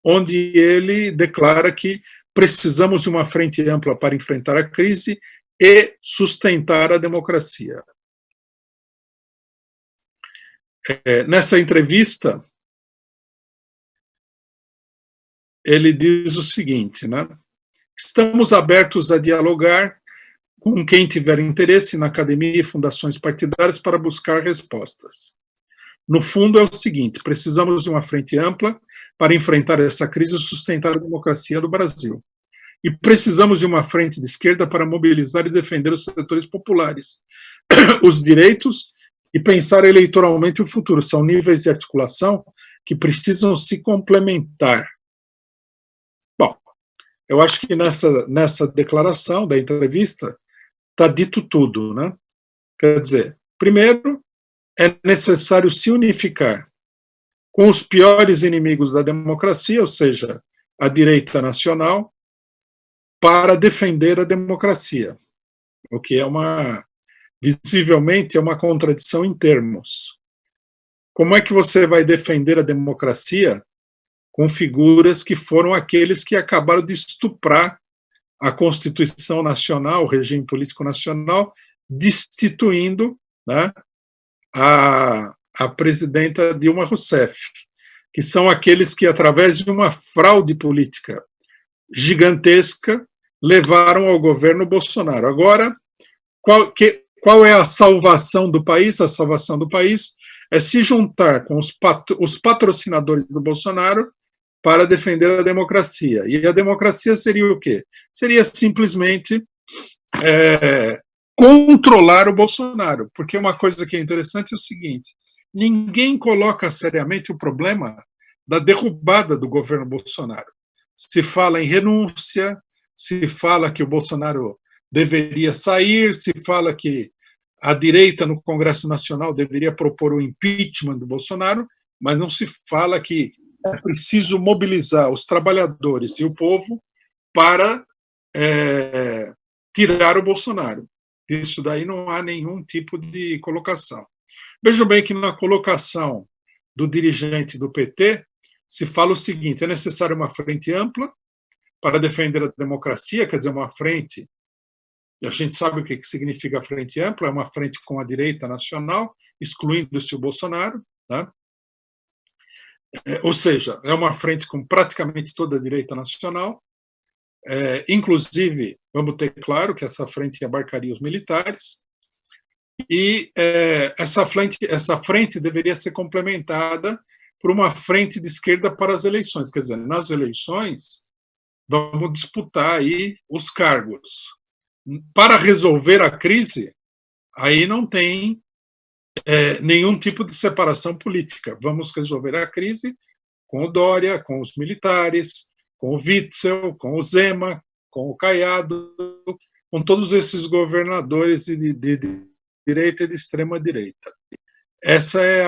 onde ele declara que precisamos de uma frente ampla para enfrentar a crise e sustentar a democracia. Nessa entrevista, ele diz o seguinte, né? Estamos abertos a dialogar com quem tiver interesse na academia e fundações partidárias para buscar respostas. No fundo, é o seguinte: precisamos de uma frente ampla para enfrentar essa crise e sustentar a democracia do Brasil. E precisamos de uma frente de esquerda para mobilizar e defender os setores populares, os direitos e pensar eleitoralmente o futuro. São níveis de articulação que precisam se complementar. Bom, eu acho que nessa declaração da entrevista está dito tudo, né? Quer dizer, primeiro, é necessário se unificar com os piores inimigos da democracia, ou seja, a direita nacional, para defender a democracia, o que visivelmente é uma contradição em termos. Como é que você vai defender a democracia com figuras que foram aqueles que acabaram de estuprar a Constituição Nacional, o regime político nacional, destituindo, né, a presidenta Dilma Rousseff, que são aqueles que, através de uma fraude política gigantesca, levaram ao governo Bolsonaro. Agora, qual é a salvação do país? A salvação do país é se juntar com os patrocinadores do Bolsonaro para defender a democracia. E a democracia seria o quê? Seria simplesmente controlar o Bolsonaro, porque uma coisa que é interessante é o seguinte: ninguém coloca seriamente o problema da derrubada do governo Bolsonaro. Se fala em renúncia, se fala que o Bolsonaro deveria sair, se fala que a direita no Congresso Nacional deveria propor o impeachment do Bolsonaro, mas não se fala que é preciso mobilizar os trabalhadores e o povo para tirar o Bolsonaro. Isso daí não há nenhum tipo de colocação. Vejam bem que na colocação do dirigente do PT se fala o seguinte: é necessário uma frente ampla para defender a democracia, quer dizer, uma frente, e a gente sabe o que significa a frente ampla, é uma frente com a direita nacional, excluindo-se o Bolsonaro, né? Ou seja, é uma frente com praticamente toda a direita nacional, inclusive, vamos ter claro que essa frente abarcaria os militares, e essa frente deveria ser complementada por uma frente de esquerda para as eleições, quer dizer, nas eleições vamos disputar aí os cargos. Para resolver a crise, aí não tem nenhum tipo de separação política. Vamos resolver a crise com o Dória, com os militares, com o Witzel, com o Zema, com o Caiado, com todos esses governadores de direita e de extrema direita. Essa é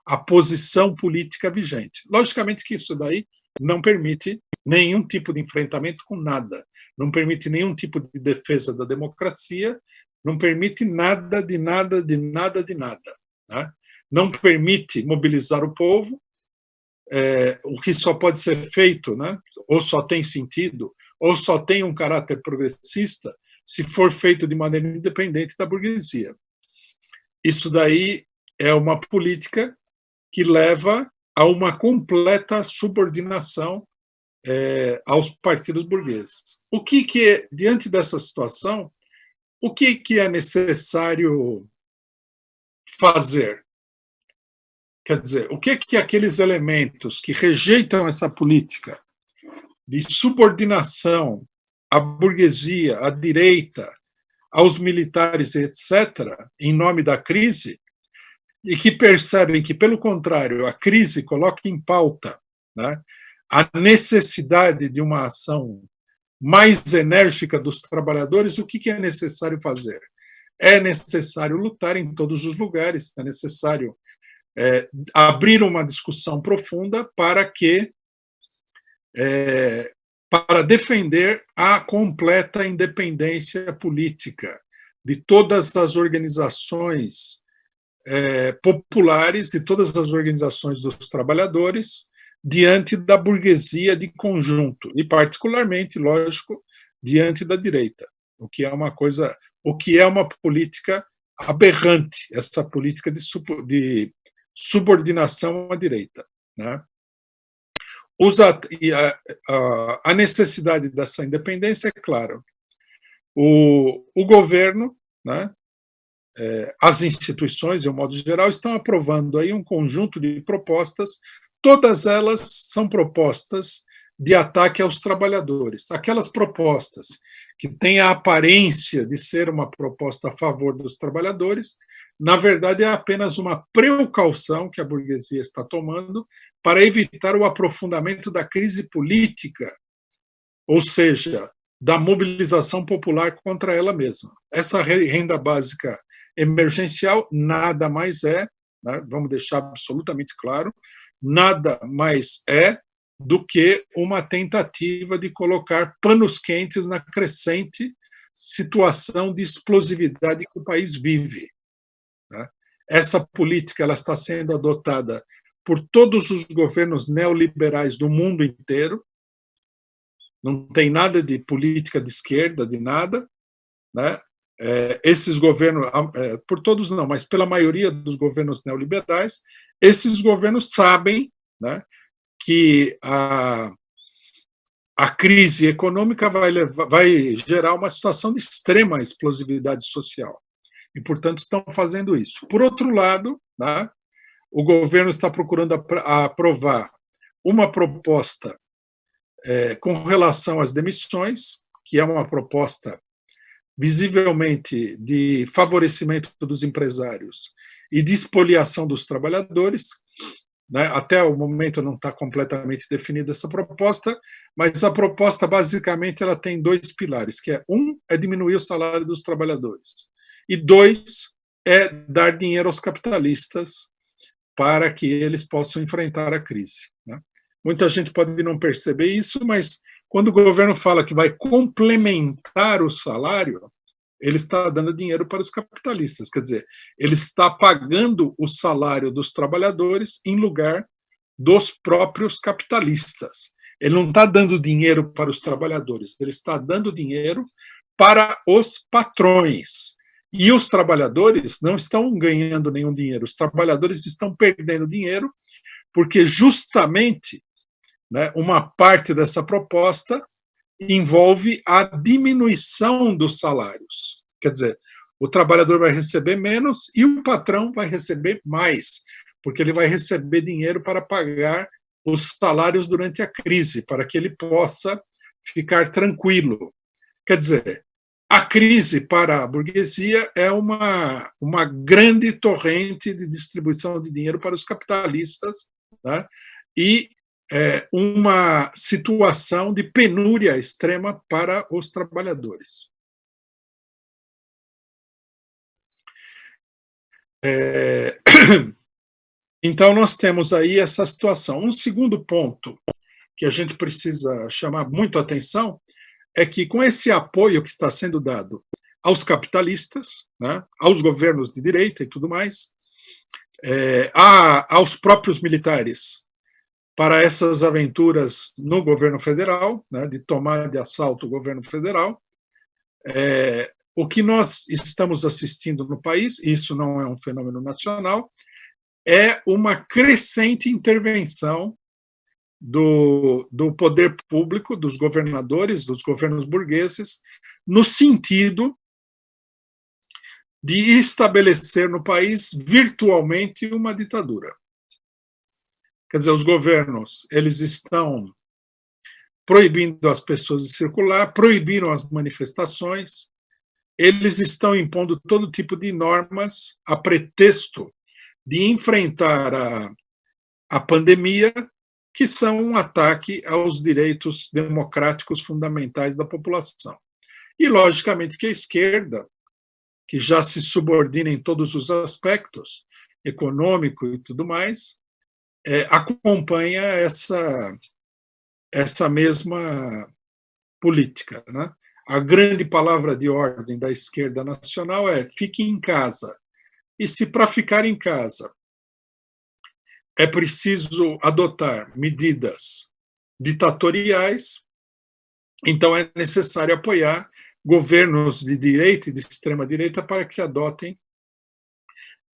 a posição política vigente. Logicamente que isso daí não permite nenhum tipo de enfrentamento com nada, não permite nenhum tipo de defesa da democracia, não permite nada de nada, de nada, de nada, né? Não permite mobilizar o povo, o que só pode ser feito, né? Ou só tem sentido, ou só tem um caráter progressista, se for feito de maneira independente da burguesia. Isso daí é uma política que leva a uma completa subordinação aos partidos burgueses. O que é, diante dessa situação, o que é necessário fazer? Quer dizer, o que aqueles elementos que rejeitam essa política de subordinação à burguesia, à direita, aos militares, etc., em nome da crise, e que percebem que, pelo contrário, a crise coloca em pauta, né, a necessidade de uma ação mais enérgica dos trabalhadores, o que é necessário fazer? É necessário lutar em todos os lugares, é necessário abrir uma discussão profunda para defender a completa independência política de todas as organizações populares, de todas as organizações dos trabalhadores, diante da burguesia de conjunto, e particularmente, lógico, diante da direita, o que é uma política aberrante, essa política de subordinação à direita, né? A necessidade dessa independência é claro. O governo, né, as instituições, de um modo geral, estão aprovando aí um conjunto de propostas, todas elas são propostas de ataque aos trabalhadores. Aquelas propostas que têm a aparência de ser uma proposta a favor dos trabalhadores, na verdade é apenas uma precaução que a burguesia está tomando para evitar o aprofundamento da crise política, ou seja, da mobilização popular contra ela mesma. Essa renda básica emergencial nada mais é, né, vamos deixar absolutamente claro, nada mais é do que uma tentativa de colocar panos quentes na crescente situação de explosividade que o país vive, né? Essa política ela está sendo adotada por todos os governos neoliberais do mundo inteiro, não tem nada de política de esquerda, de nada, né? Esses governos, por todos não, mas pela maioria dos governos neoliberais, esses governos sabem, né, que a crise econômica vai gerar uma situação de extrema explosividade social. E, portanto, estão fazendo isso. Por outro lado, né, o governo está procurando aprovar uma proposta com relação às demissões, que é uma proposta visivelmente de favorecimento dos empresários e de espoliação dos trabalhadores, né? Até o momento não está completamente definida essa proposta, mas a proposta basicamente ela tem dois pilares, que é diminuir o salário dos trabalhadores, e dois, é dar dinheiro aos capitalistas para que eles possam enfrentar a crise, né? Muita gente pode não perceber isso, mas quando o governo fala que vai complementar o salário, ele está dando dinheiro para os capitalistas, quer dizer, ele está pagando o salário dos trabalhadores em lugar dos próprios capitalistas. Ele não está dando dinheiro para os trabalhadores, ele está dando dinheiro para os patrões. E os trabalhadores não estão ganhando nenhum dinheiro, os trabalhadores estão perdendo dinheiro, porque justamente, né, uma parte dessa proposta envolve a diminuição dos salários. Quer dizer, o trabalhador vai receber menos e o patrão vai receber mais, porque ele vai receber dinheiro para pagar os salários durante a crise, para que ele possa ficar tranquilo. Quer dizer, a crise para a burguesia é uma grande torrente de distribuição de dinheiro para os capitalistas, né? E uma situação de penúria extrema para os trabalhadores. Então, nós temos aí essa situação. Um segundo ponto que a gente precisa chamar muito a atenção é que, com esse apoio que está sendo dado aos capitalistas, né, aos governos de direita e tudo mais, aos próprios militares, para essas aventuras no governo federal, né, de tomar de assalto o governo federal, o que nós estamos assistindo no país, isso não é um fenômeno nacional, é uma crescente intervenção do poder público, dos governadores, dos governos burgueses, no sentido de estabelecer no país virtualmente uma ditadura. Quer dizer, os governos, eles estão proibindo as pessoas de circular, proibiram as manifestações, eles estão impondo todo tipo de normas a pretexto de enfrentar a pandemia, que são um ataque aos direitos democráticos fundamentais da população. E, logicamente, que a esquerda, que já se subordina em todos os aspectos, econômico e tudo mais, acompanha essa mesma política, né? A grande palavra de ordem da esquerda nacional é fique em casa. E se para ficar em casa é preciso adotar medidas ditatoriais, então é necessário apoiar governos de direita e de extrema-direita para que adotem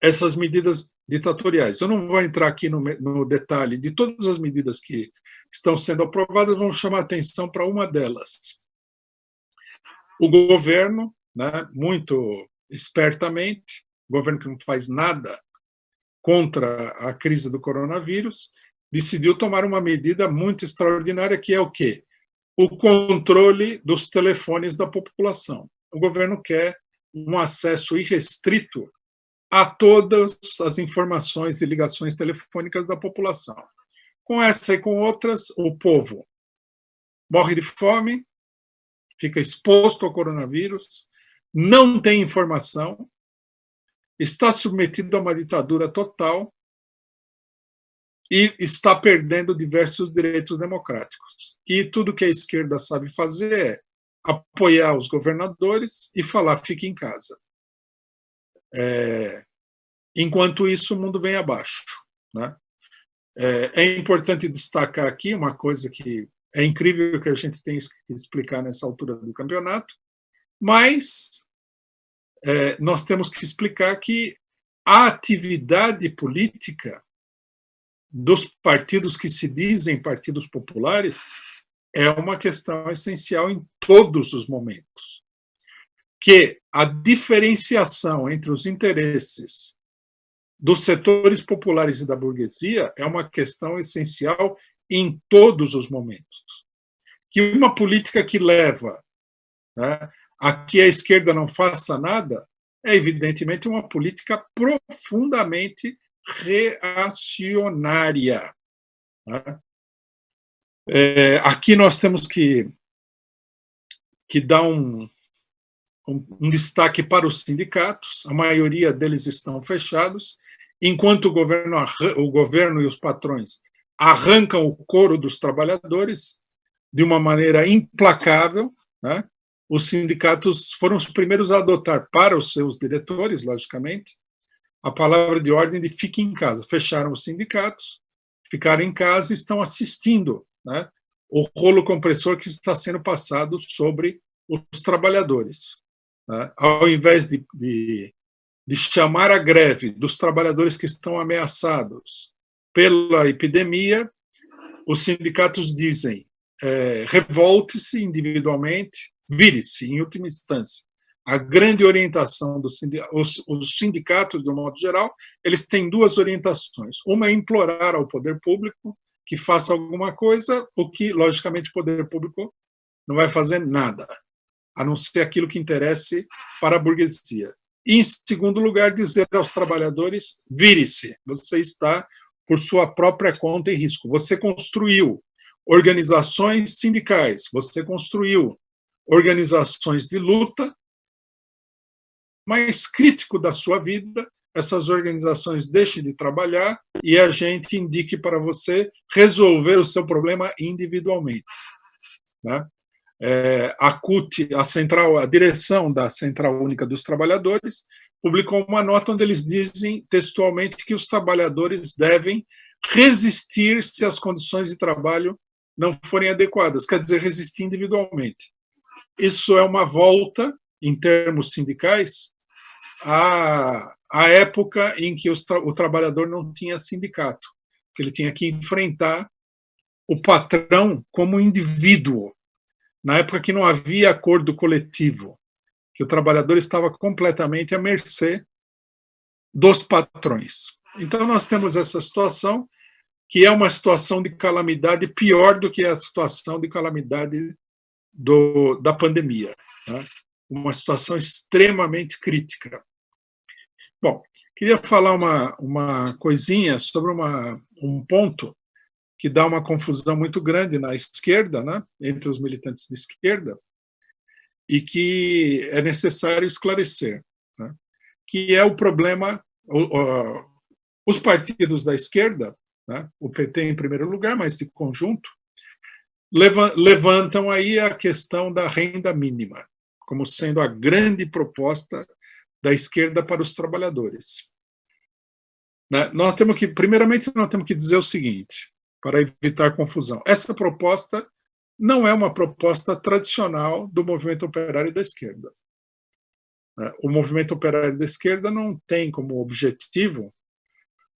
essas medidas ditatoriais. Eu não vou entrar aqui no detalhe de todas as medidas que estão sendo aprovadas, vamos chamar atenção para uma delas. O governo, né, muito espertamente, o governo que não faz nada contra a crise do coronavírus, decidiu tomar uma medida muito extraordinária, que é o quê? O controle dos telefones da população. O governo quer um acesso irrestrito a todas as informações e ligações telefônicas da população. Com essa e com outras, o povo morre de fome, fica exposto ao coronavírus, não tem informação, está submetido a uma ditadura total e está perdendo diversos direitos democráticos. E tudo que a esquerda sabe fazer é apoiar os governadores e falar: fique em casa. Enquanto isso, o mundo vem abaixo, né? É importante destacar aqui uma coisa que é incrível que a gente tem que explicar nessa altura do campeonato, mas nós temos que explicar que a atividade política dos partidos que se dizem partidos populares é uma questão essencial em todos os momentos. Que a diferenciação entre os interesses dos setores populares e da burguesia é uma questão essencial em todos os momentos. Que uma política que leva, né, a que a esquerda não faça nada é, evidentemente, uma política profundamente reacionária. Né? Aqui nós temos que dar um destaque para os sindicatos, a maioria deles estão fechados, enquanto o governo e os patrões arrancam o couro dos trabalhadores de uma maneira implacável, né? Os sindicatos foram os primeiros a adotar para os seus diretores, logicamente, a palavra de ordem de fique em casa. Fecharam os sindicatos, ficaram em casa e estão assistindo, né, o rolo compressor que está sendo passado sobre os trabalhadores. Né? Ao invés de chamar a greve dos trabalhadores que estão ameaçados pela epidemia, os sindicatos dizem: revolte-se individualmente, vire-se, em última instância. A grande orientação dos os sindicatos, de um modo geral, eles têm duas orientações. Uma é implorar ao poder público que faça alguma coisa, o que, logicamente, o poder público não vai fazer nada, a não ser aquilo que interesse para a burguesia. E, em segundo lugar, dizer aos trabalhadores: vire-se, você está por sua própria conta e risco. Você construiu organizações sindicais, você construiu organizações de luta, mais crítico da sua vida, essas organizações deixem de trabalhar e a gente indique para você resolver o seu problema individualmente. Né? A CUT, a direção da Central Única dos Trabalhadores, publicou uma nota onde eles dizem textualmente que os trabalhadores devem resistir se as condições de trabalho não forem adequadas, quer dizer, resistir individualmente. Isso é uma volta, em termos sindicais, à época em que o trabalhador não tinha sindicato, que ele tinha que enfrentar o patrão como indivíduo, na época que não havia acordo coletivo, que o trabalhador estava completamente à mercê dos patrões. Então, nós temos essa situação, que é uma situação de calamidade pior do que a situação de calamidade da pandemia. Né? Uma situação extremamente crítica. Bom, queria falar uma coisinha sobre um ponto que dá uma confusão muito grande na esquerda, né, entre os militantes de esquerda, e que é necessário esclarecer, né, que é o problema, os partidos da esquerda, né, o PT em primeiro lugar, mas de conjunto, levantam aí a questão da renda mínima, como sendo a grande proposta da esquerda para os trabalhadores. né? Primeiramente, nós temos que dizer o seguinte, para evitar confusão. Essa proposta não é uma proposta tradicional do movimento operário da esquerda. O movimento operário da esquerda não tem como objetivo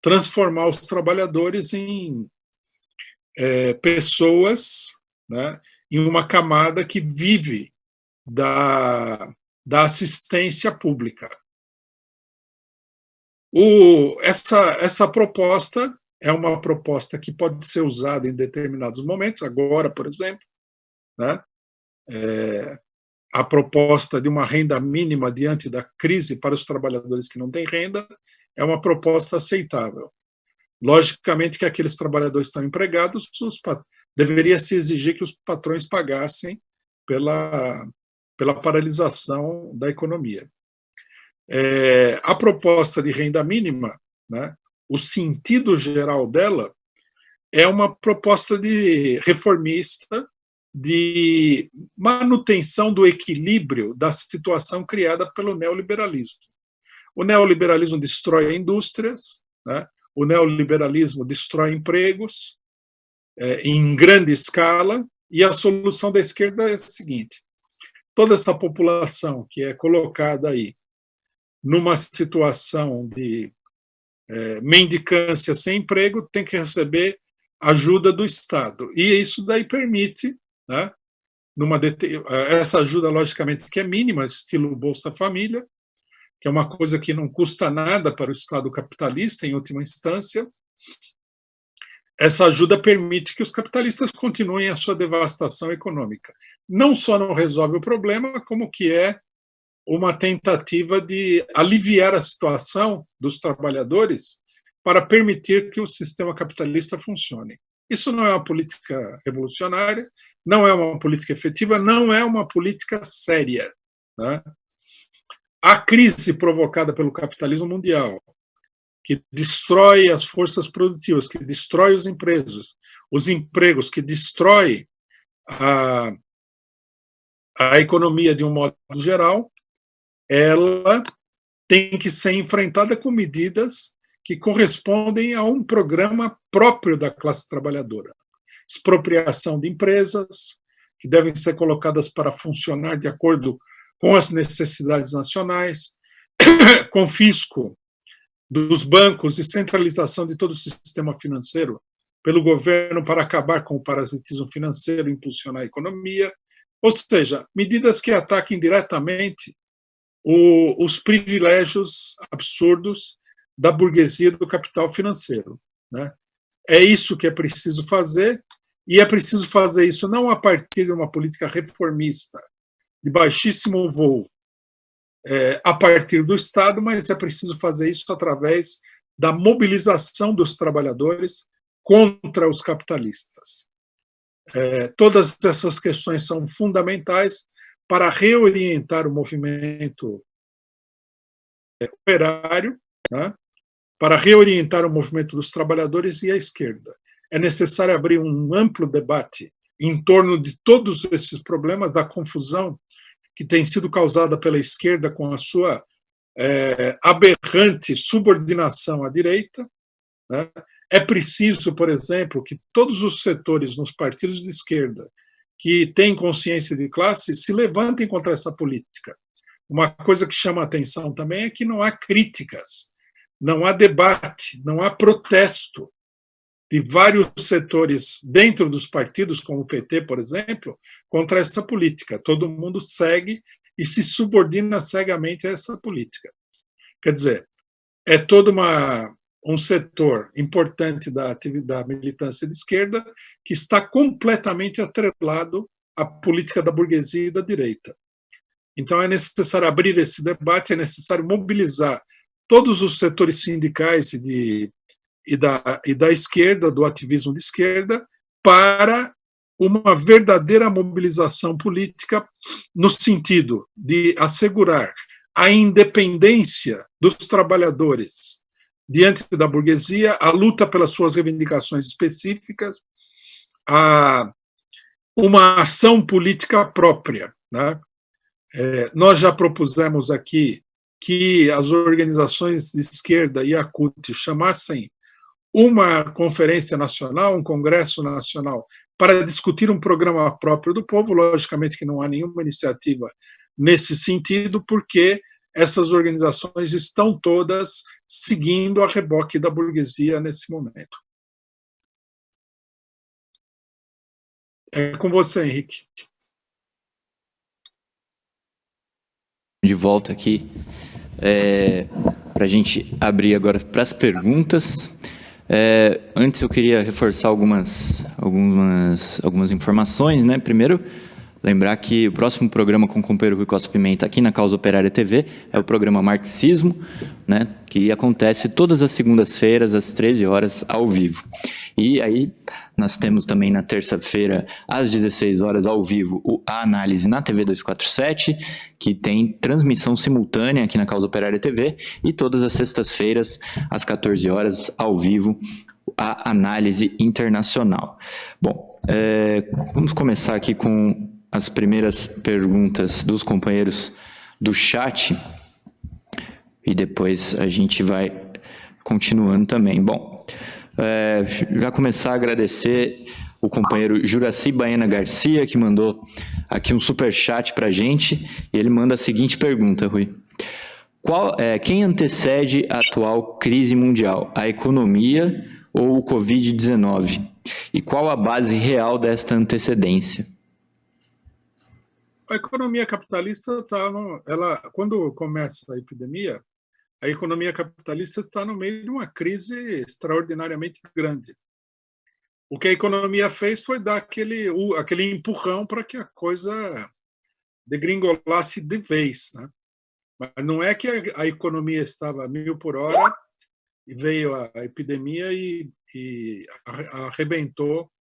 transformar os trabalhadores em pessoas, né, em uma camada que vive da assistência pública. Essa proposta é uma proposta que pode ser usada em determinados momentos, agora, por exemplo, né, a proposta de uma renda mínima diante da crise para os trabalhadores que não têm renda é uma proposta aceitável. Logicamente que aqueles trabalhadores que estão empregados, deveria se exigir que os patrões pagassem pela paralisação da economia. A proposta de renda mínima, né, o sentido geral dela é uma proposta de reformista, de manutenção do equilíbrio da situação criada pelo neoliberalismo. O neoliberalismo destrói indústrias, né? O neoliberalismo destrói empregos em grande escala, e a solução da esquerda é a seguinte: toda essa população que é colocada aí numa situação de mendicância sem emprego tem que receber ajuda do Estado. E isso daí permite, né, essa ajuda, logicamente, que é mínima, estilo Bolsa Família, que é uma coisa que não custa nada para o Estado capitalista, em última instância. Essa ajuda permite que os capitalistas continuem a sua devastação econômica. Não só não resolve o problema, como que é uma tentativa de aliviar a situação dos trabalhadores para permitir que o sistema capitalista funcione. Isso não é uma política revolucionária, não é uma política efetiva, não é uma política séria, né? A crise provocada pelo capitalismo mundial, que destrói as forças produtivas, que destrói os empregos, que destrói a economia de um modo geral, ela tem que ser enfrentada com medidas que correspondem a um programa próprio da classe trabalhadora. Expropriação de empresas, que devem ser colocadas para funcionar de acordo com as necessidades nacionais, confisco dos bancos e centralização de todo o sistema financeiro pelo governo para acabar com o parasitismo financeiro e impulsionar a economia, ou seja, medidas que ataquem diretamente os privilégios absurdos da burguesia do capital financeiro, né? É isso que é preciso fazer, e é preciso fazer isso não a partir de uma política reformista, de baixíssimo voo, a partir do Estado, mas é preciso fazer isso através da mobilização dos trabalhadores contra os capitalistas. Todas essas questões são fundamentais para reorientar o movimento operário, né, para reorientar o movimento dos trabalhadores e a esquerda. É necessário abrir um amplo debate em torno de todos esses problemas, da confusão que tem sido causada pela esquerda com a sua aberrante subordinação à direita, né? É preciso, por exemplo, que todos os setores nos partidos de esquerda que têm consciência de classe se levantem contra essa política. Uma coisa que chama a atenção também é que não há críticas, não há debate, não há protesto de vários setores dentro dos partidos, como o PT, por exemplo, contra essa política. Todo mundo segue e se subordina cegamente a essa política. Quer dizer, é todo um setor importante da militância de esquerda que está completamente atrelado à política da burguesia e da direita. Então é necessário abrir esse debate, é necessário mobilizar todos os setores sindicais e da esquerda, do ativismo de esquerda, para uma verdadeira mobilização política no sentido de assegurar a independência dos trabalhadores diante da burguesia, a luta pelas suas reivindicações específicas, uma ação política própria, né? Nós já propusemos aqui que as organizações de esquerda e a CUT chamassem uma conferência nacional, um congresso nacional, para discutir um programa próprio do povo. Logicamente que não há nenhuma iniciativa nesse sentido, porque essas organizações estão todas seguindo a reboque da burguesia nesse momento. É com você, Henrique. De volta aqui, para a gente abrir agora para as perguntas. Antes eu queria reforçar algumas informações, né? Primeiro, lembrar que o próximo programa com o companheiro Rui Costa Pimenta aqui na Causa Operária TV é o programa Marxismo, né? Que acontece todas as segundas-feiras às 13 horas ao vivo. E aí nós temos também na terça-feira às 16 horas ao vivo a análise na TV 247, que tem transmissão simultânea aqui na Causa Operária TV, e todas as sextas-feiras às 14 horas ao vivo a análise internacional. Bom, vamos começar aqui com as primeiras perguntas dos companheiros do chat e depois a gente vai continuando também. Bom, já começar a agradecer o companheiro Juraci Baena Garcia, que mandou aqui um superchat para a gente, e ele manda a seguinte pergunta, Rui. Quem antecede a atual crise mundial, a economia ou o Covid-19? E qual a base real desta antecedência? A economia capitalista quando começa a epidemia, a economia capitalista está no meio de uma crise extraordinariamente grande. O que a economia fez foi dar aquele empurrão para que a coisa degringolasse de vez, né? Mas não é que a economia estava a 1000 por hora e veio a epidemia e arrebentou